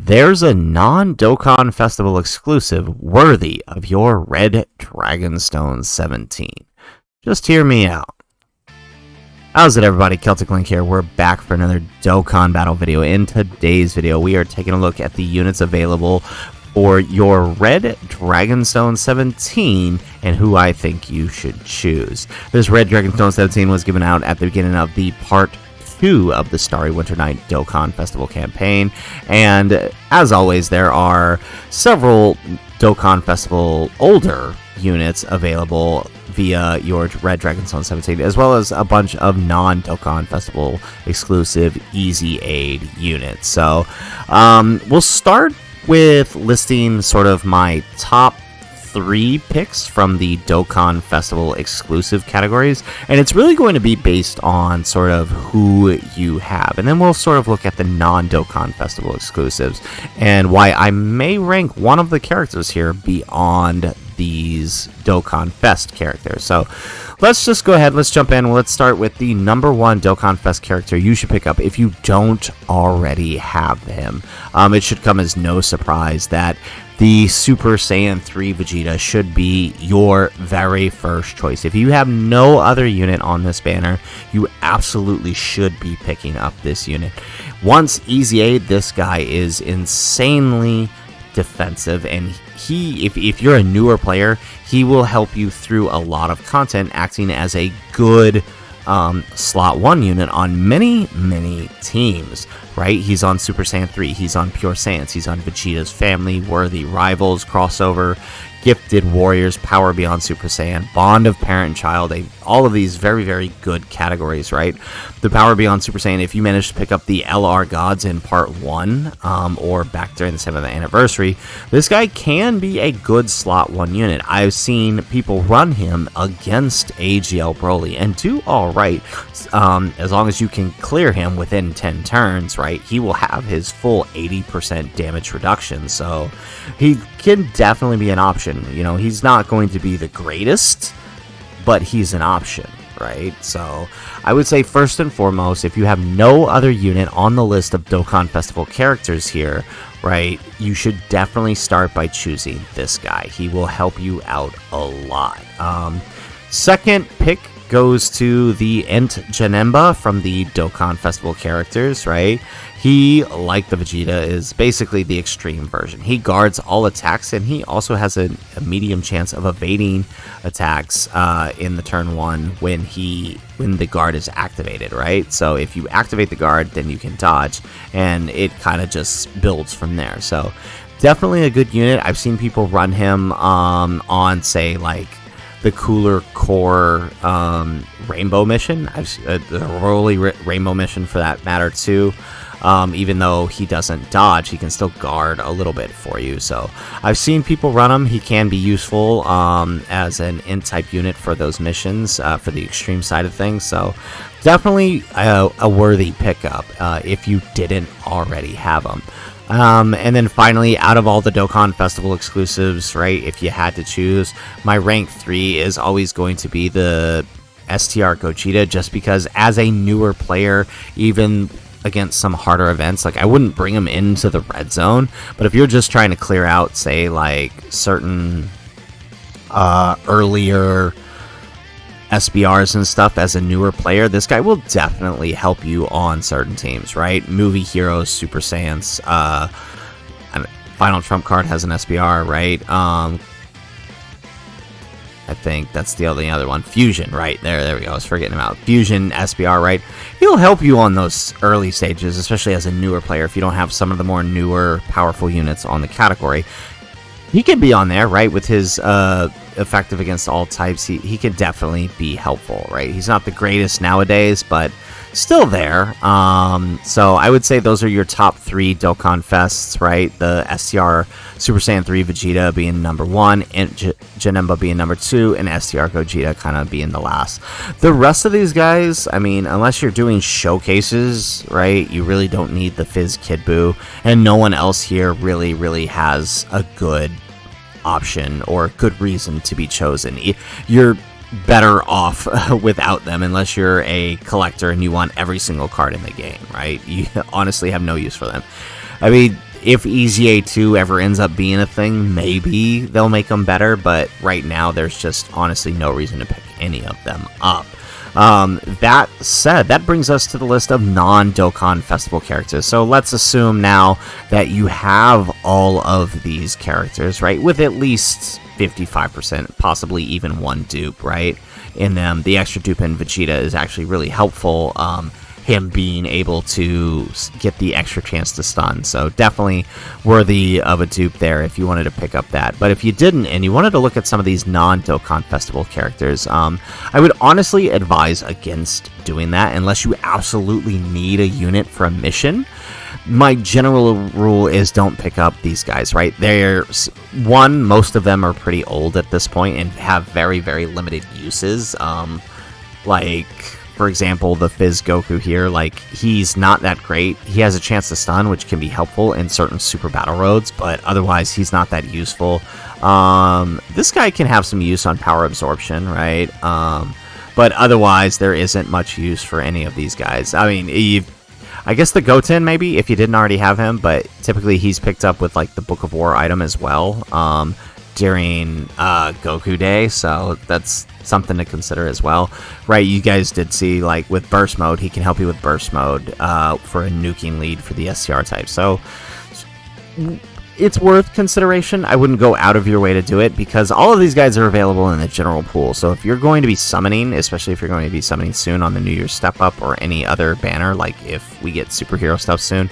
There's a non-Dokkan Festival exclusive worthy of your Red Dragonstone 17. Just hear me out. How's it, everybody? Celtic Link here. We're back for another Dokkan battle video. In today's video, we are taking a look at the units available for your Red Dragonstone 17 and who I think you should choose. This Red Dragonstone 17 was given out at the beginning of the Part 2 of the Starry Winter Night Dokkan Festival campaign, and as always, there are several Dokkan Festival older units available via your Red Dragonstone 17, as well as a bunch of non-Dokkan Festival exclusive Easy Aid units. So we'll start with listing sort of my top 3 picks from the Dokkan Festival exclusive categories, and it's really going to be based on sort of who you have, and then we'll sort of look at the non-Dokkan Festival exclusives and why I may rank one of the characters here beyond these Dokkan Fest characters. So let's just go ahead, let's jump in. Let's start with the number 1 Dokkan Fest character you should pick up if you don't already have him. It should come as no surprise that the Super Saiyan 3 Vegeta should be your very first choice. If you have no other unit on this banner, you absolutely should be picking up this unit. Once Easy Aid, this guy is insanely defensive, and if you're a newer player, he will help you through a lot of content, acting as a good slot 1 unit on many teams, right? He's on Super Saiyan 3, he's on Pure Saiyans, he's on Vegeta's Family, Worthy Rivals, Crossover, Gifted Warriors, Power Beyond Super Saiyan, Bond of Parent and Child, all of these very good categories, right? The Power Beyond Super Saiyan, if you manage to pick up the LR Gods in Part 1, or back during the 7th anniversary, this guy can be a good slot 1 unit. I've seen people run him against AGL Broly and do alright, as long as you can clear him within 10 turns, right? He will have his full 80% damage reduction, so he can definitely be an option. You know, he's not going to be the greatest, but he's an option, right? So I would say first and foremost, if you have no other unit on the list of Dokkan Festival characters here, right, you should definitely start by choosing this guy. He will help you out a lot. Second pick goes to the Ent Janemba from the Dokkan Festival characters, right? He, like the Vegeta, is basically the extreme version. He guards all attacks, and he also has a medium chance of evading attacks in the turn 1 when the guard is activated, right? So if you activate the guard, then you can dodge, and it kind of just builds from there. So definitely a good unit. I've seen people run him on, say, like the Cooler Core Rainbow mission, the Roly Rainbow mission for that matter too. Even though he doesn't dodge, he can still guard a little bit for you. So I've seen people run him. He can be useful as an int-type unit for those missions, for the extreme side of things. So definitely a worthy pickup if you didn't already have him. And then finally, out of all the Dokkan Festival exclusives, right, if you had to choose, my rank 3 is always going to be the STR Gogeta, just because as a newer player, even against some harder events, like I wouldn't bring him into the red zone, but if you're just trying to clear out, say, like certain earlier SBRs and stuff as a newer player, this guy will definitely help you on certain teams, right? Movie Heroes, Super Saiyans, Final Trump Card has an SBR, right? I think that's the only other one. Fusion, right? There we go. I was forgetting about Fusion SBR, right? He'll help you on those early stages, especially as a newer player. If you don't have some of the more newer, powerful units on the category, he could be on there, right? With his effective against all types, he could definitely be helpful, right? He's not the greatest nowadays, but still there. So I would say those are your top 3 Dokkan Fests, right? The STR Super Saiyan 3 Vegeta being number 1, and Janemba being number 2, and STR Gogeta kind of being the last. The rest of these guys, I mean, unless you're doing showcases, right, you really don't need the Fizz Kid Buu, and no one else here really has a good option or good reason to be chosen. You're better off without them unless you're a collector and you want every single card in the game, right? You honestly have no use for them. I mean, If EZA2 ever ends up being a thing, maybe they'll make them better, but right now there's just honestly no reason to pick any of them up. That said, that brings us to the list of non-Dokkan Festival characters. So let's assume now that you have all of these characters, right, with at least 55%, possibly even one dupe, right, in them. The extra dupe in Vegeta is actually really helpful, him being able to get the extra chance to stun. So definitely worthy of a dupe there if you wanted to pick up that. But if you didn't and you wanted to look at some of these non-Dokkan Festival characters, I would honestly advise against doing that unless you absolutely need a unit for a mission. My general rule is don't pick up these guys, right? Most of them are pretty old at this point and have very, very limited uses. Like, for example, the Fizz Goku here, like, he's not that great. He has a chance to stun, which can be helpful in certain super battle roads, but otherwise he's not that useful. This guy can have some use on power absorption, right? But otherwise there isn't much use for any of these guys. I mean, I guess the Goten maybe, if you didn't already have him, but typically he's picked up with, like, the Book of War item as well during Goku Day, so that's something to consider as well. Right, you guys did see, like, with Burst Mode, he can help you with Burst Mode for a nuking lead for the STR type, so it's worth consideration. I wouldn't go out of your way to do it, because all of these guys are available in the general pool. So if you're going to be summoning, especially if you're going to be summoning soon on the New Year's Step Up or any other banner, like if we get superhero stuff soon,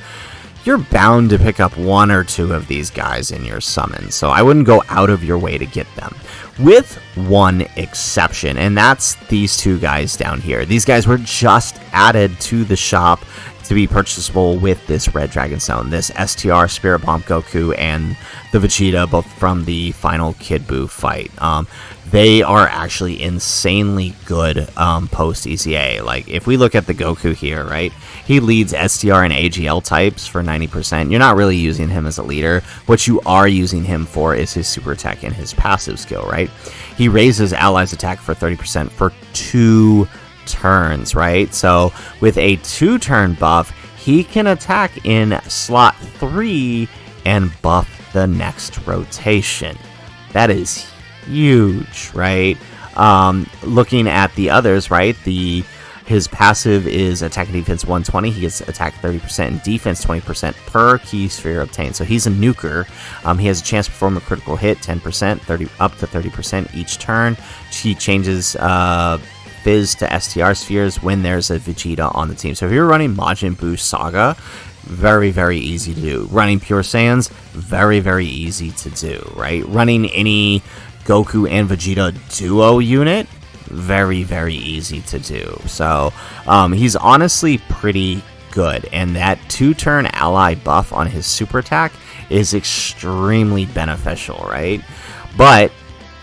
you're bound to pick up one or two of these guys in your summon. So I wouldn't go out of your way to get them, with one exception, and that's these two guys down here. These guys were just added to the shop to be purchasable with this Red Dragon Stone, this STR Spirit Bomb Goku and the Vegeta, both from the final Kid Buu fight. They are actually insanely good post EZA. Like, if we look at the Goku here, right, he leads STR and AGL types for 90%. You're not really using him as a leader. What you are using him for is his super attack and his passive skill, right? He raises allies attack for 30% for 2 turns, right? So with a 2-turn buff, he can attack in slot 3 and buff the next rotation. That is huge, right? Looking at the others, right, his passive is attack and defense 120. He gets attack 30% and defense 20% per key sphere obtained. So he's a nuker. He has a chance to perform a critical hit 10%, up to 30% each turn. He changes Fizz to STR spheres when there's a Vegeta on the team. So if you're running Majin Buu Saga, very, very easy to do. Running Pure Saiyans, very, very easy to do, right? Running any Goku and Vegeta duo unit, very, very easy to do. So he's honestly pretty good, and that 2-turn ally buff on his super attack is extremely beneficial, right? But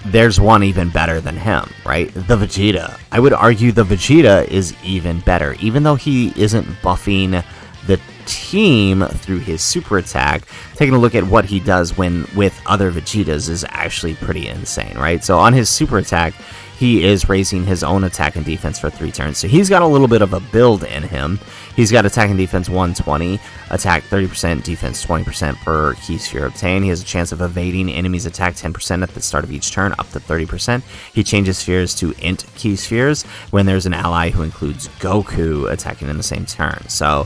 there's one even better than him, right? The Vegeta. I would argue the Vegeta is even better, even though he isn't buffing the team through his super attack. Taking a look at what he does when with other Vegetas is actually pretty insane, right? So on his super attack, he is raising his own attack and defense for 3 turns. So he's got a little bit of a build in him. He's got attack and defense 120, attack 30%, defense 20% per key sphere obtained. He has a chance of evading enemies' attack 10% at the start of each turn, up to 30%. He changes spheres to int key spheres when there's an ally who includes Goku attacking in the same turn. So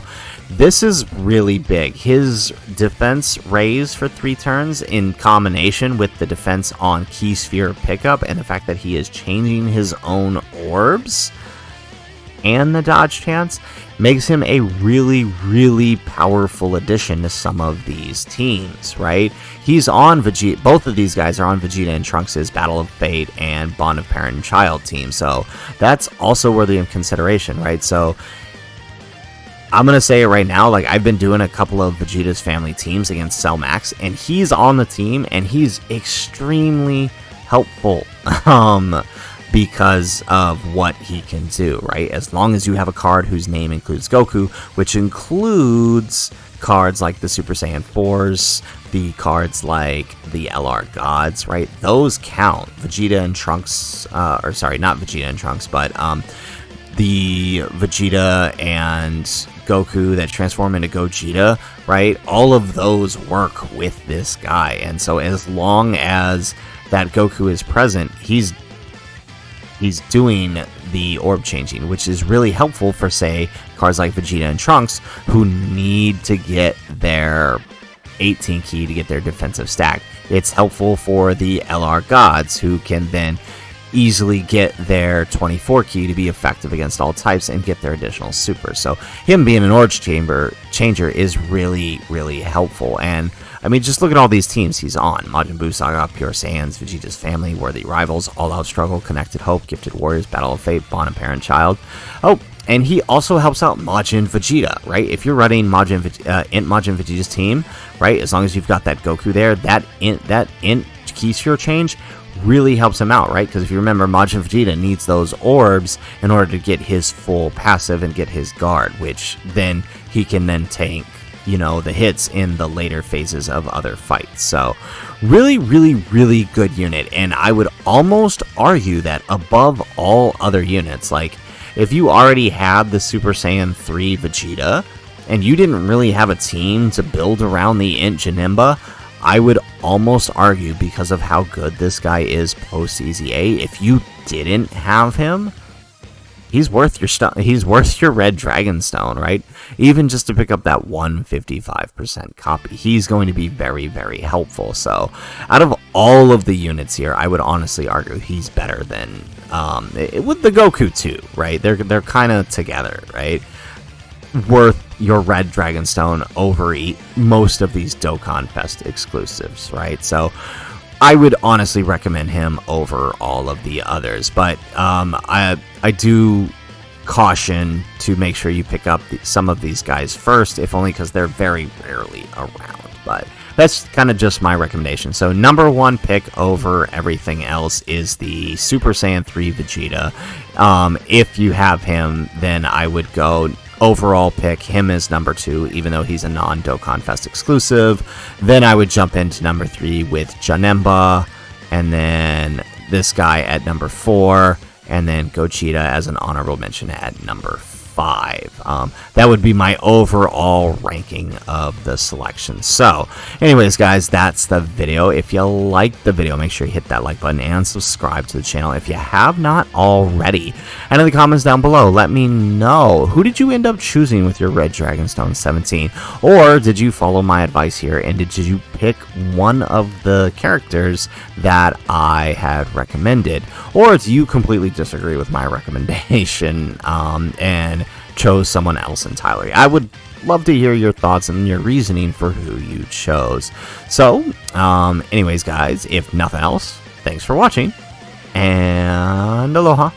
this is really big. His defense raise for 3 turns in combination with the defense on key sphere pickup and the fact that he is changing his own orbs and the dodge chance makes him a really, really powerful addition to some of these teams, right? He's on Vegeta. Both of these guys are on Vegeta and Trunks' Battle of Fate and Bond of Parent and Child team, so that's also worthy of consideration, right? So I'm going to say it right now, like, I've been doing a couple of Vegeta's family teams against Cell Max, and he's on the team, and he's extremely helpful. Because of what he can do, right? As long as you have a card whose name includes Goku, which includes cards like the Super Saiyan 4s, the cards like the LR Gods, right? Those count. Vegeta and Trunks, or sorry, not Vegeta and Trunks, but the Vegeta and Goku that transform into Gogeta, right? All of those work with this guy, and so as long as that Goku is present, he's doing the orb changing, which is really helpful for, say, cards like Vegeta and Trunks, who need to get their 18 key to get their defensive stack. It's helpful for the LR gods, who can then easily get their 24 key to be effective against all types and get their additional super. So him being an orb changer is really, really helpful. And I mean, just look at all these teams he's on. Majin Buu Saga, Pure Saiyans, Vegeta's Family, Worthy Rivals, All Out Struggle, Connected Hope, Gifted Warriors, Battle of Fate, Bond and Parent Child. Oh, and he also helps out Majin Vegeta, right? If you're running Int Majin Vegeta's team, right, as long as you've got that Goku there, that Int key sphere change really helps him out, right? Because if you remember, Majin Vegeta needs those orbs in order to get his full passive and get his guard, which then he can then tank, you know, the hits in the later phases of other fights. So really, really, really good unit, and I would almost argue that above all other units, like if you already had the Super Saiyan 3 Vegeta and you didn't really have a team to build around the Int Janemba, I would almost argue, because of how good this guy is post EZA, if you didn't have him, he's worth your red Dragon Stone, right? Even just to pick up that 155% copy, he's going to be very, very helpful. So out of all of the units here, I would honestly argue he's better than with the Goku too, right? They're kind of together, right? Worth your red Dragon Stone over most of these Dokkan Fest exclusives, right? So I would honestly recommend him over all of the others, but I do caution to make sure you pick up some of these guys first, if only because they're very rarely around. But that's kind of just my recommendation. So number one pick over everything else is the Super Saiyan 3 Vegeta. If you have him, then I would go overall pick him as number 2, even though he's a non-Dokkan Fest exclusive. Then I would jump into number 3 with Janemba, and then this guy at number 4, and then Gogeta as an honorable mention at number 5. That would be my overall ranking of the selection. So anyways, guys, that's the video. If you liked the video, make sure you hit that like button and subscribe to the channel if you have not already. And in the comments down below, let me know, who did you end up choosing with your red Dragonstone 17? Or did you follow my advice here and did you pick one of the characters that I had recommended? Or do you completely disagree with my recommendation and chose someone else entirely? I would love to hear your thoughts and your reasoning for who you chose. So, anyways, guys, if nothing else, thanks for watching, and aloha.